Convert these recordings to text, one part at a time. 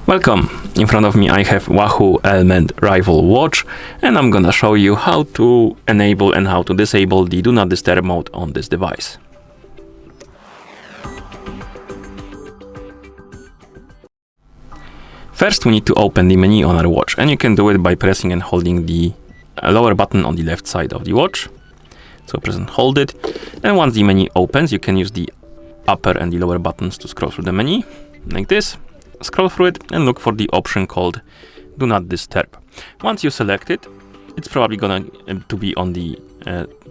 Welcome! In front of me I have WAHOO Elemnt Rival watch, and I'm gonna show you how to enable and how to disable the Do Not Disturb mode on this device. First we need to open the menu on our watch, and you can do it by pressing and holding the lower button on the left side of the watch. So press and hold it, and once the menu opens you can use the upper and the lower buttons to scroll through the menu, like this. Scroll through it and look for the option called Do Not Disturb. Once you select it, it's probably gonna to be on the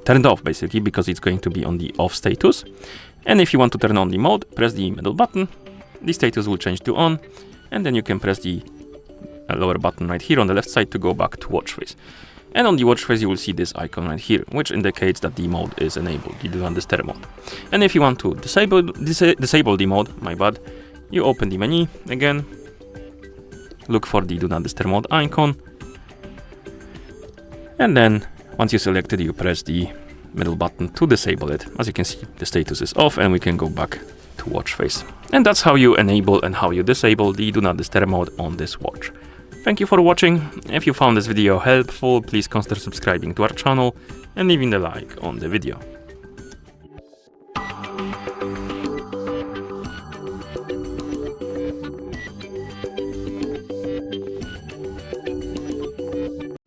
turned off basically, because it's going to be on the off status. And if you want to turn on the mode, press the middle button, the status will change to on, and then you can press the lower button right here on the left side to go back to watch face. And on the watch face you will see this icon right here, which indicates that the mode is enabled, the Do Not Disturb mode. And if you want to disable the mode, you open the menu again, look for the Do Not Disturb mode icon, and then once you select it, you press the middle button to disable it. As you can see, the status is off and we can go back to watch face. And that's how you enable and how you disable the Do Not Disturb mode on this watch. Thank you for watching. If you found this video helpful, please consider subscribing to our channel and leaving a like on the video.